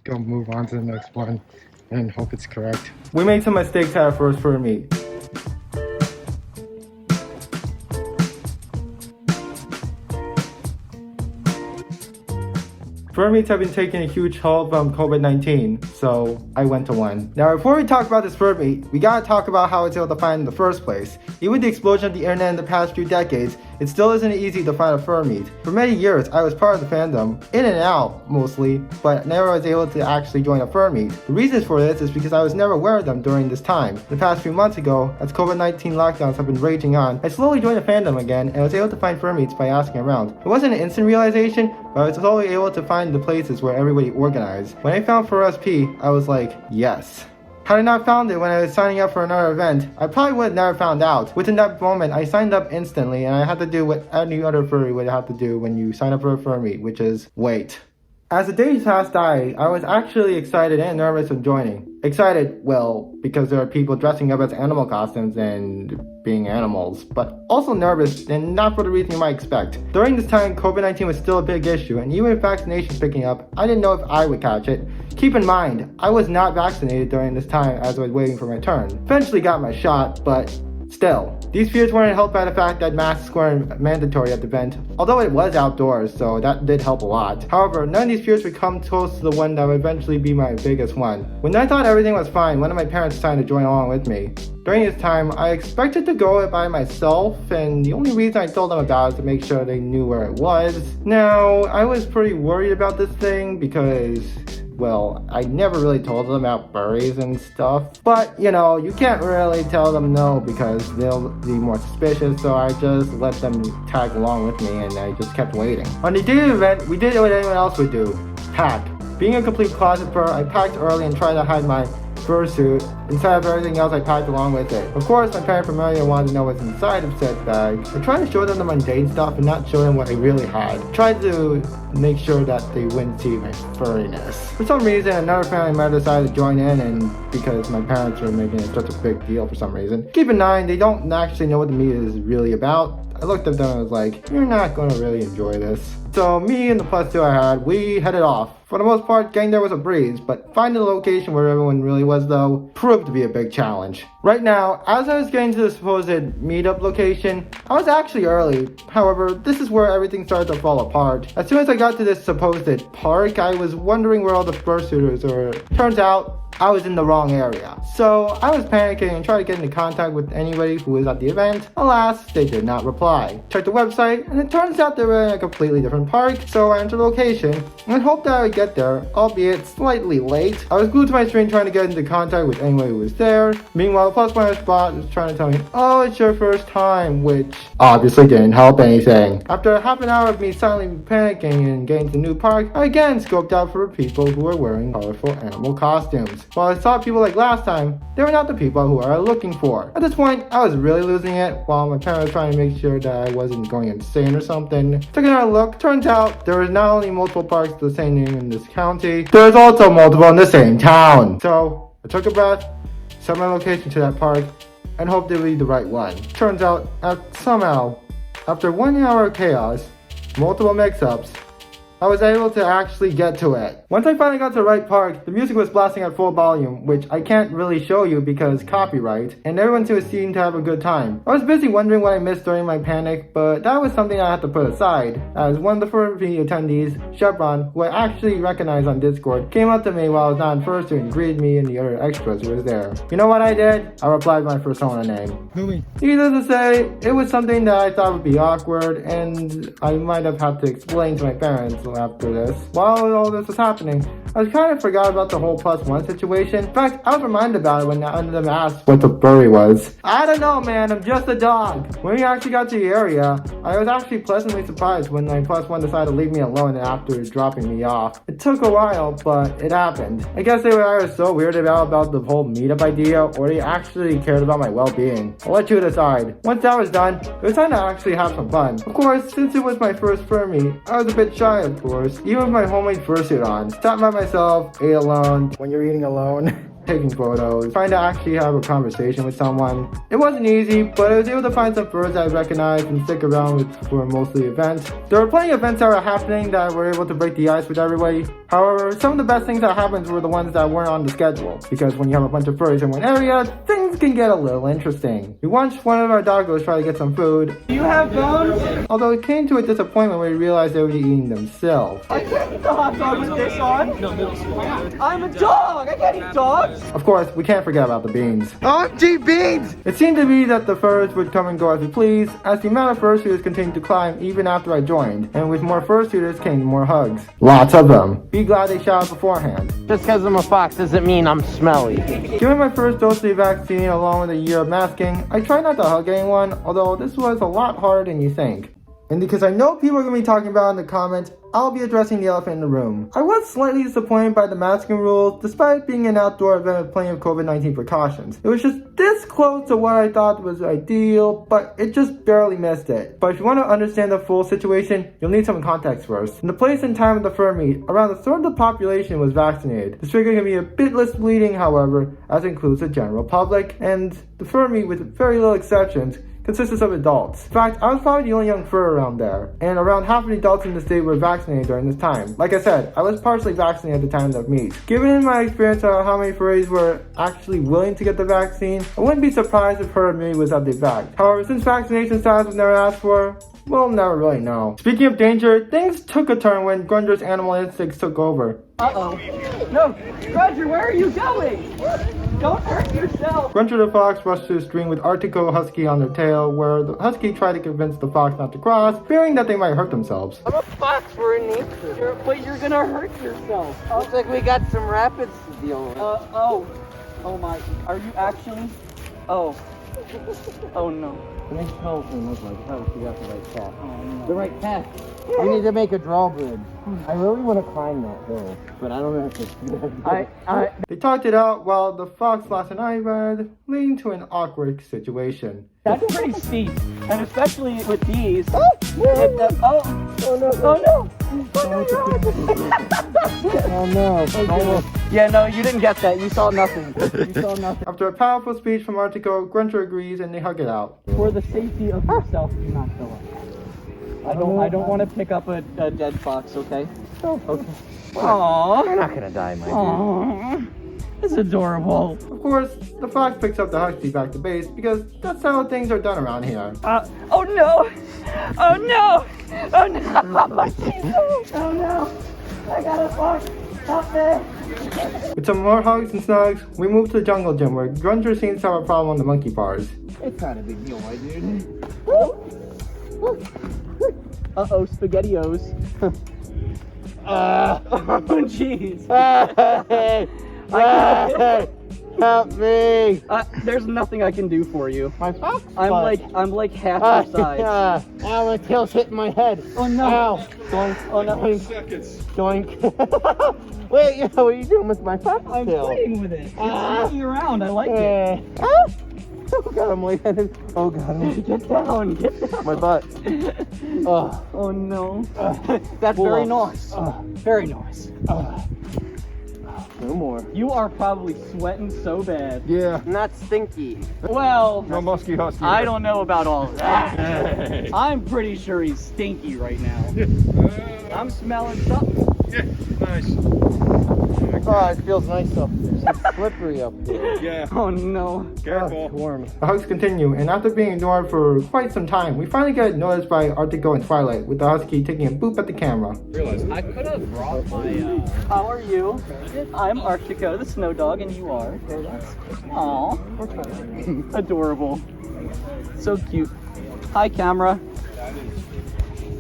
go move on to the next one and hope it's correct. We made some mistakes at our first fur meet. Furmeets have been taking a huge toll from COVID-19, so I went to one. Now, before we talk about this Furmeet, we gotta talk about how it's able to find in the first place. Even with the explosion of the internet in the past few decades, it still isn't easy to find a Furmeet. For many years, I was part of the fandom, in and out mostly, but never was able to actually join a Furmeet. The reasons for this is because I was never aware of them during this time. The past few months ago, as COVID-19 lockdowns have been raging on, I slowly joined the fandom again and was able to find Furmeets by asking around. It wasn't an instant realization, but I was slowly able to find the places where everybody organized. When I found Fur SP, I was like, yes. Had I not found it when I was signing up for another event, I probably would have never found out. Within that moment, I signed up instantly and I had to do what any other furry would have to do when you sign up for a Furmeet, which is wait. As the days passed by, I was actually excited and nervous of joining. Excited, well, because there are people dressing up as animal costumes and being animals, but also nervous and not for the reason you might expect. During this time, COVID-19 was still a big issue, and even with vaccinations picking up, I didn't know if I would catch it. Keep in mind, I was not vaccinated during this time as I was waiting for my turn. Eventually got my shot, but still. These fears weren't helped by the fact that masks weren't mandatory at the event, although it was outdoors, so that did help a lot. However, none of these fears would come close to the one that would eventually be my biggest one. When I thought everything was fine, one of my parents decided to join along with me. During this time, I expected to go by myself, and the only reason I told them about it is to make sure they knew where it was. Now, I was pretty worried about this thing because, well, I never really told them about furries and stuff. But, you know, you can't really tell them no because they'll be more suspicious, so I just let them tag along with me and I just kept waiting. On the day of the event, we did what anyone else would do. Pack. Being a complete closet fur, I packed early and tried to hide my fursuit. Instead of everything else, I packed along with it. Of course, my paraphernalia wanted to know what's inside of said bag. I tried to show them the mundane stuff and not show them what I really had. Tried to make sure that they wouldn't see my furriness. For some reason, another family member decided to join in, and because my parents were making it such a big deal for some reason. Keep in mind, they don't actually know what the meet is really about. I looked at them and was like, you're not going to really enjoy this. So me and the plus two I had, we headed off. For the most part, getting there was a breeze, but finding the location where everyone really was though, proved to be a big challenge. Right now, as I was getting to the supposed meetup location, I was actually early. However, this is where everything started to fall apart. As soon as I got to this supposed park, I was wondering where all the fursuiters were. Turns out, I was in the wrong area. So I was panicking and tried to get into contact with anybody who was at the event. Alas, they did not reply. Checked the website, and it turns out they were in a completely different park, so I entered the location and hoped that I would get there, albeit slightly late. I was glued to my screen trying to get into contact with anyone who was there. Meanwhile, the plus one spot was trying to tell me, oh, it's your first time, which obviously didn't help anything. After half an hour of me silently panicking and getting to the new park, I again scoped out for people who were wearing colorful animal costumes. While I saw people like last time, they were not the people who I was looking for. At this point, I was really losing it, while my parents were trying to make sure that I wasn't going insane or something. Took another look, turns out there was not only multiple parks with the same name in this county, there was also multiple in the same town. So, I took a breath, set my location to that park, and hoped it would be the right one. Turns out, somehow, after 1 hour of chaos, multiple mix-ups, I was able to actually get to it. Once I finally got to the right park, the music was blasting at full volume, which I can't really show you because copyright, and everyone seemed to have a good time. I was busy wondering what I missed during my panic, but that was something I had to put aside, as one of the Furry attendees, Chevron, who I actually recognized on Discord, came up to me while I was not in fursuit and greeted me and the other extras who was there. You know what I did? I replied my persona name. Louie. Needless to say, it was something that I thought would be awkward, and I might have had to explain to my parents after this. While all this was happening, I kind of forgot about the whole plus one situation. In fact, I was reminded about it when none of them asked what the furry was. I don't know, man, I'm just a dog. When we actually got to the area, I was actually pleasantly surprised when my plus one decided to leave me alone after dropping me off. It took a while, but it happened. I guess they were either so weirded out about the whole meetup idea, or they actually cared about my well-being. I'll let you decide. Once that was done, it was time to actually have some fun. Of course, since it was my first fur meet, I was a bit shy, of course, even with my homemade fursuit on. Sat by myself, ate alone. When you're eating alone. taking photos, trying to actually have a conversation with someone. It wasn't easy, but I was able to find some furs I recognized and stick around with for mostly events. There were plenty of events that were happening that were able to break the ice with everybody. However, some of the best things that happened were the ones that weren't on the schedule, because when you have a bunch of furries in one area, things can get a little interesting. We watched one of our doggos try to get some food. Do you have bones? Although it came to a disappointment when we realized they were eating themselves. I can't eat the hot dog with this on. I'm a dog. I can't eat dogs. Of course, we can't forget about the beans. OMG beans! It seemed to be that the furs would come and go as we please, as the amount of fursuiters continued to climb even after I joined, and with more fursuiters came more hugs. Lots of them. Be glad they showered beforehand. Just because I'm a fox doesn't mean I'm smelly. Given my first dose of the vaccine along with a year of masking, I try not to hug anyone, although this was a lot harder than you think. And because I know people are going to be talking about it in the comments, I'll be addressing the elephant in the room. I was slightly disappointed by the masking rules, despite being an outdoor event with plenty of COVID-19 precautions. It was just this close to what I thought was ideal, but it just barely missed it. But if you want to understand the full situation, you'll need some context first. In the place and time of the fur meet, around a third of the population was vaccinated. This figure can be a bit misleading, however, as it includes the general public, and the fur meet, with very little exceptions, consists of adults. In fact, I was probably the only young fur around there, and around half of the adults in the state were vaccinated during this time. Like I said, I was partially vaccinated at the time of the meet. Given my experience of how many furries were actually willing to get the vaccine, I wouldn't be surprised if her immunity was at the vax. However, since vaccination status was never asked for, we'll never really know. Speaking of danger, things took a turn when Grunder's animal instincts took over. Uh-oh. No, Roger, where are you going? Don't hurt yourself. Grunter the fox rushed to the stream with Artico Husky on their tail, where the husky tried to convince the fox not to cross, fearing that they might hurt themselves. I'm a fox, we're in nature. But you're gonna hurt yourself. Looks like we got some rapids to deal with. Oh my, are you actually? Oh no. It makes no look like how we got the right path. Oh no. The right path. We need to make a drawbridge. I really want to climb that hill, but I don't know if it's good. They talked it out while the fox lost an eyebrow, leading to an awkward situation. That's pretty steep, and especially with these. Oh no! Oh no! Okay. Yeah, no, you didn't get that. You saw nothing. After a powerful speech from Artico, Grunter agrees and they hug it out. For the safety of yourself, do not fill up. I don't want to pick up a dead fox, okay? Okay. Aww. You're not gonna die, my dude. Aww. It's adorable. Of course, the fox picks up the husky back to base because that's how things are done around here. Oh no! Oh no! Oh no! Oh no! I got a fox! Help me! With some more hugs and snugs, we move to the jungle gym where Grunter seems to have a problem on the monkey bars. It's not a big deal, my dude. Uh-oh, SpaghettiOs. Oh, jeez. Help me! There's nothing I can do for you. My fox? I'm like half your size. Ow, my tail's hitting my head. Oh no. Ow. Doink. Oh no. Doink. Wait, yeah, what are you doing with my fox I'm tail? playing with it. It's moving around. I like it. Oh god, I'm lightheaded. Oh god, Get down. my butt. Oh no. That's very nice. Very nice. No more. You are probably sweating so bad. Yeah, Not stinky. Well, no musky husky. I don't know about all of that. I'm pretty sure he's stinky right now. I'm smelling something. Yeah, nice. Oh, it feels nice up there. It's slippery up here. Yeah, Oh no. careful. It's warm. The hugs continue, and after being ignored for quite some time, we finally get noticed by Artico and Twilight, with the husky taking a boop at the camera. I could have brought my, How are you? I'm Arctico, the snow dog, and you are? Aww. Adorable. So cute. Hi, camera.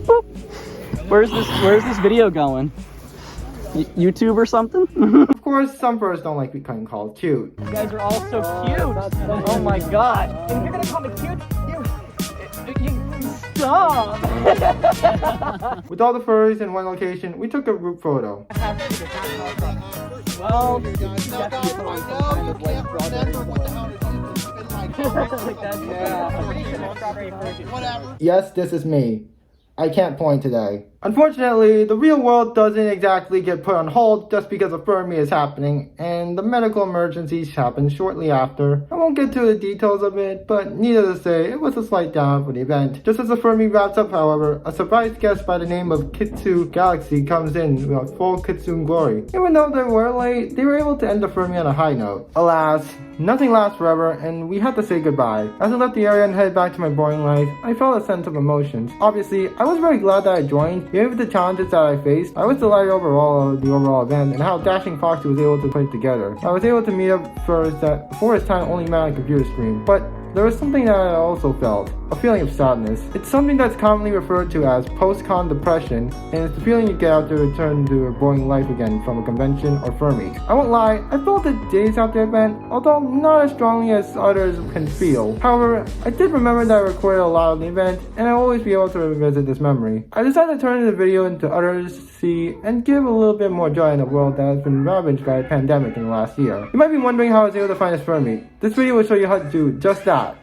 Boop. Where's this video going? YouTube or something? Of course, some furs don't like becoming called cute. You guys are all so cute. Oh my god. And you're gonna call me cute? You stop. With all the furries in one location, we took a group photo. Well, Yes, this is me. I can't point today. Unfortunately, the real world doesn't exactly get put on hold just because a Furmeet is happening, and the medical emergencies happen shortly after. I won't get to the details of it, but needless to say, it was a slight down for the event. Just as the Furmeet wraps up, however, a surprise guest by the name of Kitsu Galaxy comes in with full Kitsune glory. Even though they were late, they were able to end the Furmeet on a high note. Alas, nothing lasts forever, and we had to say goodbye. As I left the area and headed back to my boring life, I felt a sense of emotions. Obviously, I was very glad that I joined. Even with the challenges that I faced, I was delighted overall of the overall event and how Dashing Foxy was able to put it together. I was able to meet up for his time only met on a computer screen, but there was something that I also felt, a feeling of sadness. It's something that's commonly referred to as post-con depression, and it's the feeling you get after returning to a boring life again from a convention or Furmeet. I won't lie, I felt the days after the event, although not as strongly as others can feel. However, I did remember that I recorded a lot of the event, and I'll always be able to revisit this memory. I decided to turn the video into others see and give a little bit more joy in a world that has been ravaged by a pandemic in the last year. You might be wondering how I was able to find this Furmeet. This video will show you how to do just that.